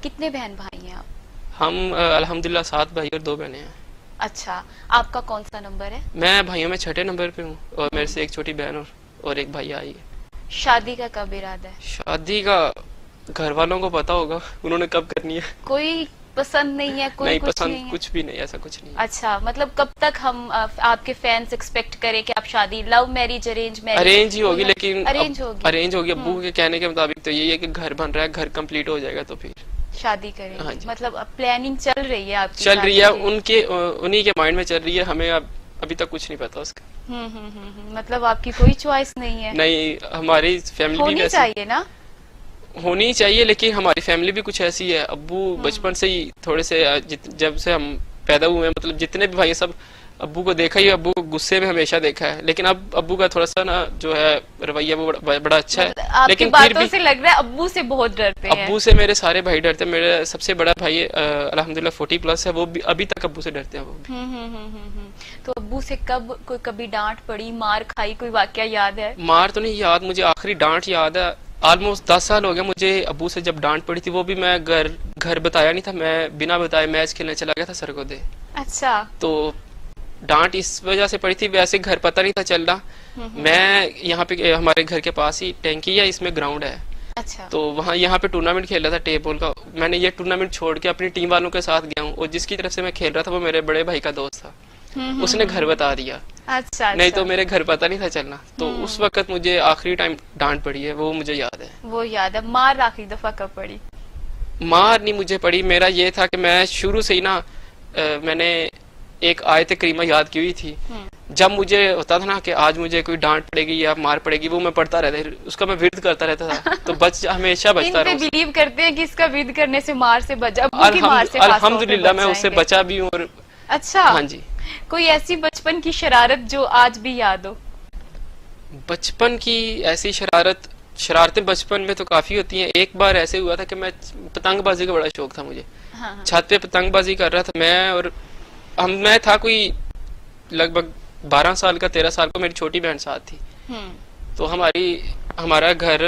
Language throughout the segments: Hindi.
कितने बहन भाई हैं आप? हम अल्हम्दुलिल्लाह 7 भाई और 2 बहनें हैं। अच्छा, आपका कौन सा नंबर है? मैं भाइयों में छठे नंबर पे हूँ और मेरे हम्म। से एक छोटी बहन और एक भाई आई है। शादी का कब इरादा है? शादी का घर वालों को पता होगा, उन्होंने कब करनी है। कोई पसंद नहीं है, कोई नहीं कुछ पसंद, नहीं है? कुछ भी नहीं, ऐसा कुछ नहीं है। अच्छा, मतलब कब तक हम आपके फैंस एक्सपेक्ट करें कि आप शादी, love marriage, arrange marriage, arrange ही कोई होगी, है? लेकिन अब अरेंज होगी। अरेंज होगी। अब्बू हम्म। के कहने के मुताबिक तो यही है कि घर बन रहा है, घर कंप्लीट हो जाएगा तो फिर। शादी हाँ करेंगे, जी, मतलब अब प्लानिंग चल रही है आपकी चल रही शादी है, की? उनके उन्हीं के माइंड में चल रही है, हमें अब अभी तक कुछ नहीं पता उसका। मतलब आपकी कोई चॉइस नहीं है? नहीं, हमारी फैमिली भी होनी वैसी चाहिए ना? होनी चाहिए, लेकिन हमारी फैमिली भी कुछ ऐसी है। अब्बू हम्म। बचपन से ही थोड़े से जब से हम पैदा हुए हैं, मतलब जितने भी भाई हैं, सब अब्बू को देखा ही, अब्बू को गुस्से में हमेशा देखा है। लेकिन अब अब्बू का थोड़ा सा ना जो है रवैया वो बड़ा अच्छा है। मतलब आपकी लेकिन फिर बातों भी से लग रहा है अब्बू से बहुत डरते हैं। अब्बू से मेरे सारे भाई डरते हैं। मेरा सबसे बड़ा भाई अल्हम्दुलिल्लाह 40+ है, वो भी अभी तक अब्बू से डरते हैं वो भी। तो अब्बू से कब कोई कभी डांट पड़ी, मार खाई, कोई वाकया याद है? मार तो नहीं याद मुझे, आखिरी डांट याद है। ऑलमोस्ट 10 साल हो गया मुझे अब्बू से जब डांट पड़ी थी। वो भी मैं घर घर बताया नहीं था, मैं बिना बताए मैच खेलने चला गया था सरगोदे। अच्छा। तो डांट इस वजह से पड़ी थी, वैसे घर पता नहीं था चल रहा। मैं यहाँ पे हमारे घर के पास ही टैंकी है, इसमें ग्राउंड है। अच्छा। तो वहाँ यहाँ पे टूर्नामेंट खेल रहा था टेबल का। मैंने ये टूर्नामेंट छोड़ के अपनी टीम वालों के साथ गया हूँ, और जिसकी तरफ से मैं खेल रहा था वो मेरे बड़े भाई का दोस्त था। उसने घर बता दिया, अच्छा। नहीं अच्छा। तो मेरे घर पता नहीं था चलना। तो उस वक्त मुझे आखिरी टाइम डांट पड़ी है, वो मुझे याद है। वो याद है, मार आखिरी दफा कब पड़ी? मार नहीं मुझे पड़ी, मेरा ये था कि मैं शुरू से ही ना मैंने एक आयत करीमा याद की हुई थी। जब मुझे होता था ना कि आज मुझे कोई डांट पड़ेगी या मार पड़ेगी, वो मैं पढ़ता रहता, उसका मैं विर्द करता रहता था, तो हमेशा इन बचता पे रहा। बिलीव करते हैं कि इसका विद करने से मार से बच, अब्बू की मार से खास तौर पे अल्हम्दुलिल्लाह बच मैं उससे जाएंगे। बचा भी हूँ। और अच्छा। हाँ जी, कोई ऐसी बचपन की शरारत जो आज भी याद हो? बचपन की ऐसी शरारतें बचपन में तो काफी होती हैं। एक बार ऐसे हुआ था कि मैं पतंगबाजी का बड़ा शौक था मुझे। हाँ, हाँ। छत पे पतंगबाजी कर रहा था मैं, और मैं था कोई लगभग 12 साल का, 13 साल का। मेरी छोटी बहन साथ थी। हम्म। तो हमारा घर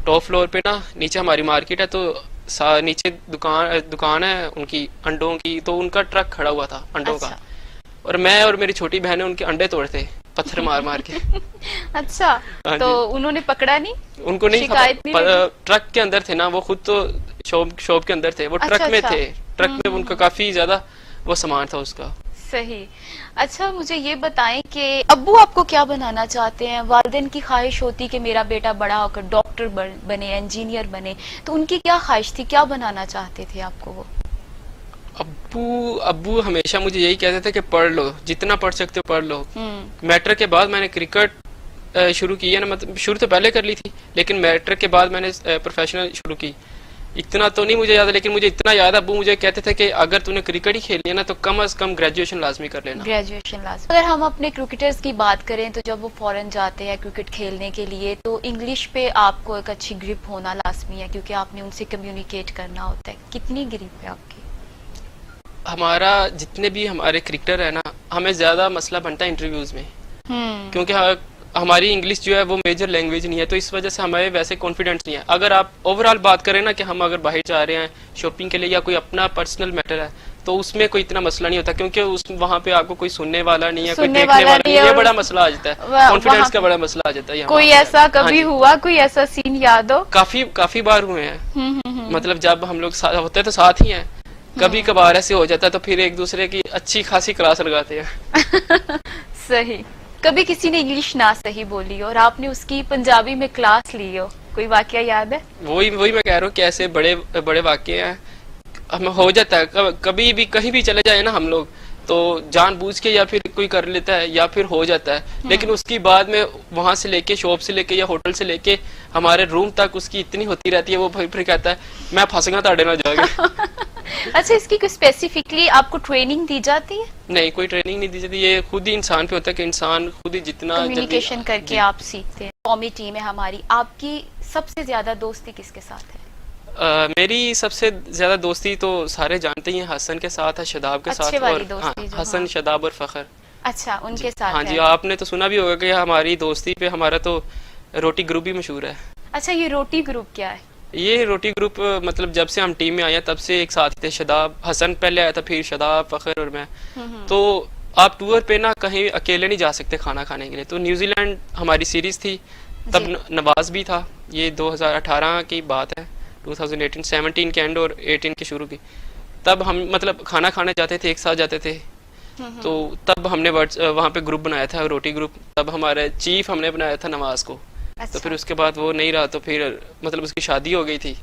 टॉप फ्लोर पे ना, नीचे हमारी मार्केट है, तो नीचे दुकान है उनकी अंडों की। तो उनका ट्रक खड़ा हुआ था अंडों का, अच्छा। और मैं और मेरी छोटी बहन उनके अंडे तोड़ते, पत्थर मार मार के। अच्छा। हाँ तो जी, उन्होंने पकड़ा नहीं? उनको नहीं शिकायत नहीं लगी? ट्रक के अंदर थे ना, वो खुद तो शॉप के अंदर थे, वो अच्छा, ट्रक में अच्छा। थे। ट्रक में उनका काफी ज्यादा वो सामान था उसका। सही। अच्छा, मुझे ये बताएं कि अब्बू आपको क्या बनाना चाहते हैं? वालिदैन की ख्वाहिश होती कि मेरा बेटा बड़ा होकर डॉक्टर बने, इंजीनियर बने, तो उनकी क्या ख्वाहिश थी, क्या बनाना चाहते थे आपको वो? अब्बू अब्बू हमेशा मुझे यही कहते थे कि पढ़ लो, जितना पढ़ सकते हो पढ़ लो। हम्म। मैट्रिक के बाद मैंने क्रिकेट शुरू की है ना, मतलब शुरू तो पहले कर ली थी, लेकिन मैट्रिक के बाद मैंने प्रोफेशनल शुरू की। इतना तो नहीं मुझे याद है, लेकिन मुझे इतना याद है, अब्बू मुझे कहते थे कि अगर तूने क्रिकेट ही खेलनी है ना, तो कम से कम ग्रेजुएशन लाजमी कर लेना। Graduation last. अगर हम अपने क्रिकेटर्स की बात करें तो जब वो फॉरेन जाते हैं क्रिकेट खेलने के लिए, तो इंग्लिश पे आपको एक अच्छी ग्रिप होना लाजमी है, क्योंकि आपने उनसे कम्युनिकेट करना होता है। कितनी ग्रिप है आपकी? हमारा जितने भी हमारे क्रिकेटर है ना, हमें ज्यादा मसला बनता है इंटरव्यूज में, क्योंकि हमारी इंग्लिश जो है वो मेजर लैंग्वेज नहीं है, तो इस वजह से हमें वैसे कॉन्फिडेंस नहीं है। अगर आप ओवरऑल बात करें ना कि हम अगर बाहर जा रहे हैं शॉपिंग के लिए या कोई अपना पर्सनल मैटर है, तो उसमें कोई इतना मसला नहीं होता, क्योंकि वहाँ पे आपको कोई सुनने वाला नहीं है, कोई सुनने देखने वाला वाला नहीं नहीं है, है। ये और बड़ा मसला आ जाता है, कॉन्फिडेंस वहाँ का बड़ा मसला आ जाता है यहाँ कोई पे। ऐसा हाँ कभी जी, हुआ, कोई ऐसा सीन याद हो? काफी काफी बार हुए हैं। मतलब जब हम लोग होते हैं तो साथ ही हैं, कभी कभार ऐसे हो जाता है, तो फिर एक दूसरे की अच्छी खासी क्लास लगाते हैं। सही। कभी किसी ने इंग्लिश ना सही बोली और आपने उसकी पंजाबी में क्लास ली हो, कोई वाकया याद है? वही मैं कह रहा हूँ कि ऐसे बड़े बड़े वाक्य हैं, हमें हो जाता है। कभी भी कहीं भी चले जाए ना हम लोग, तो जानबूझ के या फिर कोई कर लेता है या फिर हो जाता है, लेकिन उसकी बाद में वहां से लेके, शॉप से लेके या होटल से लेके हमारे रूम तक उसकी इतनी होती रहती है, वो फिर कहता है मैं फंस गया ताड़े ना जाके। अच्छा, इसकी कोई स्पेसिफिकली आपको ट्रेनिंग दी जाती है? नहीं, कोई ट्रेनिंग नहीं दी जाती, ये खुद ही इंसान पे होता है कि इंसान खुद ही जितना कम्युनिकेशन करके आप सीखते हैं। कौमी टीम है हमारी, आपकी सबसे ज्यादा दोस्ती किसके साथ है? मेरी सबसे ज्यादा दोस्ती तो सारे जानते ही हैं, हसन के साथ है, शदाब के अच्छे साथ, वाली और दोस्ती जो, हसन, हाँ। शदाब और फखर। अच्छा, उनके साथ हाँ जी, है। आपने तो सुना भी होगा कि हमारी दोस्ती पे हमारा तो रोटी ग्रुप भी मशहूर है। अच्छा, ये रोटी ग्रुप क्या है? ये रोटी ग्रुप मतलब जब से हम टीम में आए हैं तब से एक साथ ही थे। शदाब हसन पहले आया था, फिर शदाब, फखर और मैं। तो आप टूर पे ना कहीं अकेले नहीं जा सकते खाना खाने के लिए। तो न्यूजीलैंड हमारी सीरीज थी, तब नवाज भी था। ये 2018 की बात है, 2018 17 के एंड और 18 के शुरू की। तब हम मतलब खाना खाने जाते थे, एक साथ जाते थे। तो तब हमने वहाँ पे ग्रुप बनाया था, रोटी ग्रुप। तब हमारे चीफ हमने बनाया था नवाज को। अच्छा। तो फिर उसके बाद वो नहीं रहा, तो फिर मतलब उसकी शादी हो गई थी।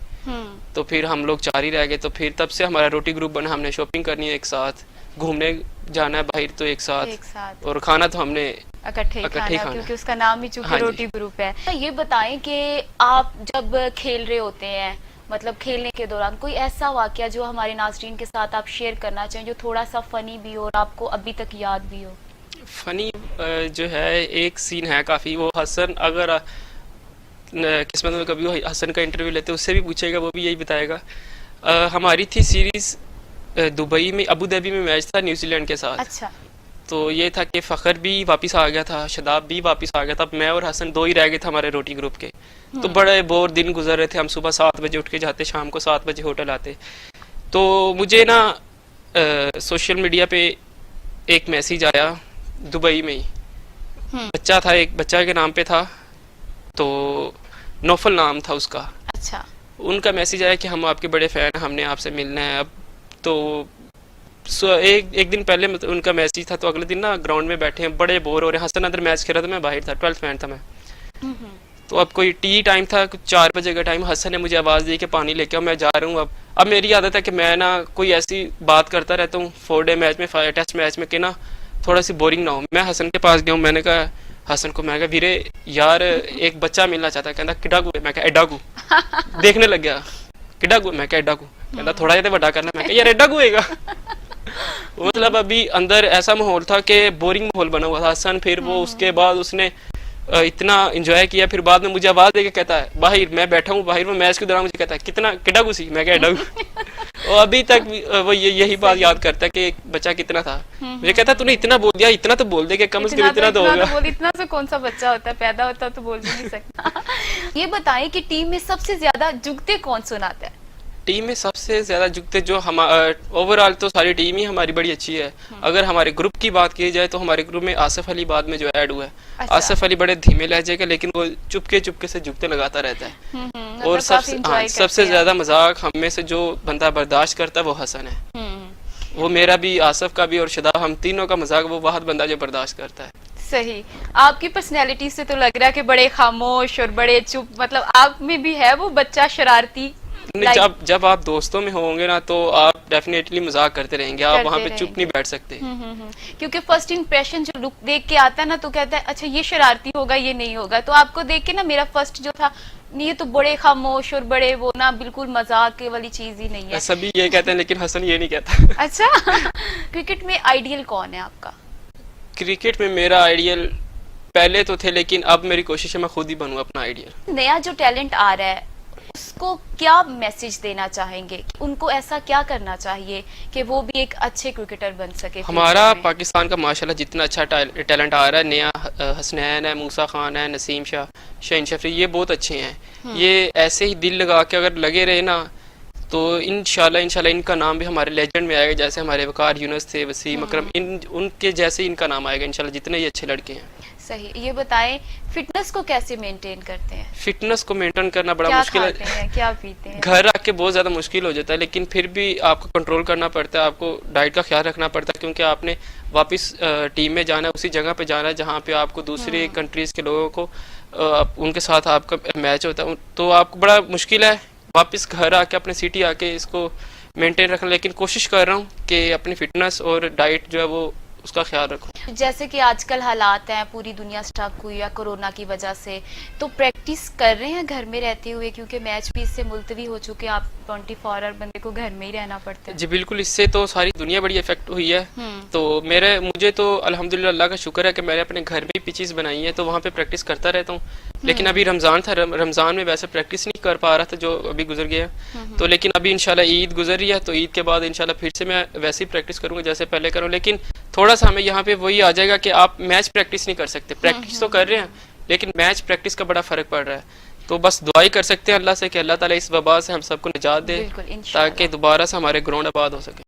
तो फिर हम लोग 4 ही रह गए। तो फिर तब से हमारा रोटी ग्रुप बना। हमने शॉपिंग करनी है एक साथ, घूमने जाना है बाहर तो एक साथ, और खाना तो हमने इकट्ठे खाना, क्योंकि उसका नाम ही चूंकि हाँ रोटी ग्रुप है। ये बताएं कि आप जब खेल रहे होते हैं, मतलब खेलने के दौरान कोई ऐसा वाकया जो हमारे नाज़रीन के साथ आप शेयर करना चाहें, जो थोड़ा सा फनी भी हो और आपको अभी तक याद भी हो? फनी जो है एक सीन है काफ़ी, वो हसन, अगर किस्मत में कभी वो हसन का इंटरव्यू लेते उससे भी पूछेगा, वो भी यही बताएगा। हमारी थी सीरीज दुबई में, अबू धाबी में मैच था न्यूजीलैंड के साथ। अच्छा। तो ये था कि फ़खर भी वापस आ गया था, शदाब भी वापस आ गया था। मैं और हसन 2 ही रह गए थे हमारे रोटी ग्रुप के। तो बड़े बोर दिन गुजर रहे थे। हम सुबह 7 बजे उठ के जाते, शाम को 7 बजे होटल आते। तो मुझे ना सोशल मीडिया पे एक मैसेज आया दुबई में ही। बच्चा था, एक बच्चा के नाम पे था, तो नौफल नाम था उसका। अच्छा। उनका मैसेज आया कि हम आपके बड़े फ़ैन हैं, हमने आपसे मिलना है। अब तो एक दिन पहले मतलब उनका मैसेज था, तो अगले दिन ना ग्राउंड में बैठे हैं, बड़े बोर हो रहे हैं। हसन अंदर मैच खेल रहा था, मैं बाहर था, 12th मैन था मैं। तो अब कोई टी टाइम था, कुछ 4 बजे का टाइम। हसन ने मुझे आवाज़ दी कि पानी लेके आओ, मैं जा रहा हूँ। अब मेरी आदत है कि मैं ना कोई ऐसी बात करता रहता हूँ 4 डे मैच में, 5 टेस्ट मैच में, कि ना थोड़ा सी बोरिंग ना हो। मैं हसन के पास गया हूँ, मैंने कहा हसन को, मैं कहा वीरे यार एक बच्चा मिलना चाहता है। कहता किडागू है, मैं कहा एडागू। देखने लग गया, किडागू, मैं कहा एडागू। कहता थोड़ा ज्यादा बड़ा करना, मैं कहा यार एडागू होएगा। मतलब अभी अंदर ऐसा माहौल था कि बोरिंग माहौल बना हुआ था। हसन फिर वो उसके बाद उसने इतना एंजॉय किया, फिर बाद में मुझे आवाज देके कहता है बाहर, मैं बैठा हूँ बाहर में मैच के दौरान, मुझे कहता है कितना किडागू सी, मैं कहा एडागू। और अभी तक वो यही बात याद करता है कि बच्चा कितना था। मुझे कहता तूने इतना बोल दिया, इतना तो बोल दे कि कम से कम इतना तो होगा। इतना से कौन सा बच्चा होता है, पैदा होता तो बोल भी नहीं सकता। ये बताएं कि टीम में सबसे ज्यादा जुगते कौन सुनाता है? टीम में सबसे ज्यादा जुगते जो हम ओवरऑल तो सारी टीम ही हमारी बड़ी अच्छी है। अगर हमारे ग्रुप की बात की जाए तो हमारे ग्रुप में आसिफ अली बाद में जो ऐड हुआ है। अच्छा। आसिफ अली बड़े धीमे लहजे का, लेकिन वो चुपके से जुगते लगाता रहता है। और सबसे ज्यादा मजाक हम में से जो बंदा बर्दाश्त करता है वो हसन है। वो मेरा भी, आसिफ का भी और शदाब, हम तीनों का मजाक वो वाहिद बंदा जो बर्दाश्त करता है। सही। आपकी पर्सनैलिटी से तो लग रहा है कि बड़े खामोश और बड़े चुप, मतलब आप में भी है वो बच्चा शरारती। जब आप दोस्तों में होंगे ना तो आप डेफिनेटली मजाक करते रहेंगे, आप वहाँ पे चुप नहीं बैठ सकते। क्योंकि फर्स्ट इंप्रेशन जो लुक देख के आता है ना, तो कहता है अच्छा ये शरारती होगा, ये नहीं होगा। तो आपको देख के ना मेरा फर्स्ट जो था, ये तो बड़े खामोश और बड़े वो ना, बिल्कुल मजाक वाली चीज ही नहीं है। सभी ये कहते हैं लेकिन हसन ये नहीं कहता। अच्छा। क्रिकेट में आइडियल कौन है आपका? क्रिकेट में मेरा आइडियल पहले तो थे, लेकिन अब मेरी कोशिश है मैं खुद ही बनूं अपना आइडियल। नया जो टैलेंट आ रहा है उसको क्या मैसेज देना चाहेंगे? उनको ऐसा क्या करना चाहिए कि वो भी एक अच्छे क्रिकेटर बन सके? हमारा पाकिस्तान का माशाल्लाह जितना अच्छा टैलेंट आ रहा है, नया हसनैन है, मूसा खान है, नसीम शाह, शहीन शफरी, ये बहुत अच्छे हैं। ये ऐसे ही दिल लगा के अगर लगे रहे ना तो इंशाल्लाह इनका नाम भी हमारे लेजेंड में आएगा। जैसे हमारे वकार यूनुस थे, वसीम अकरम, उनके जैसे इनका नाम आएगा इंशाल्लाह, जितने ही अच्छे लड़के हैं। सही। ये बताएं फिटनेस को कैसे मेंटेन करते हैं? फिटनेस को मेंटेन करना बड़ा मुश्किल है। क्या पीते हैं? घर आके बहुत ज्यादा मुश्किल हो जाता है, लेकिन फिर भी आपको कंट्रोल करना पड़ता है, आपको डाइट का ख्याल रखना पड़ता है, क्योंकि आपने वापस टीम में जाना है, उसी जगह पे जाना है जहाँ पे आपको दूसरी कंट्रीज के लोगों को उनके साथ आपका मैच होता है। तो आपको बड़ा मुश्किल है वापस घर आके अपने सिटी आके इसको मेंटेन रखना, लेकिन कोशिश कर रहा हूँ कि अपनी फिटनेस और डाइट जो है वो उसका ख्याल रखो। जैसे कि आजकल हालात हैं, पूरी दुनिया स्टक हुई है कोरोना की वजह से, तो प्रैक्टिस कर रहे हैं घर में रहते हुए, क्योंकि मैच भी इससे मुलतवी हो चुके हैं, आप 24 आवर बंदे को घर में ही रहना पड़ता है। जी बिल्कुल, इससे तो सारी दुनिया बड़ी इफेक्ट हुई है। तो मुझे तो अल्हम्दुलिल्लाह अल्लाह का शुक्र है कि मैंने अपने घर में ही पिचेस बनाई है, तो वहाँ पे प्रैक्टिस करता रहता हूँ। लेकिन अभी रमजान था, रमजान में वैसे प्रैक्टिस नहीं कर पा रहा था जो अभी गुजर गया। तो लेकिन अभी इंशाल्लाह ईद गुजर रही है, तो ईद के बाद इंशाल्लाह फिर से मैं वैसे ही प्रैक्टिस करूंगा जैसे पहले करूँ। लेकिन थोड़ा सा हमें यहाँ पे वही आ जाएगा कि आप मैच प्रैक्टिस नहीं कर सकते। प्रैक्टिस तो कर रहे हैं लेकिन मैच प्रैक्टिस का बड़ा फर्क पड़ रहा है। तो बस दुआ ही कर सकते हैं अल्लाह से कि अल्लाह ताला इस वबा से हम सबको निजात दे, बिल्कुल इंशाल्लाह। ताकि दोबारा से हमारे ग्राउंड आबाद हो सके।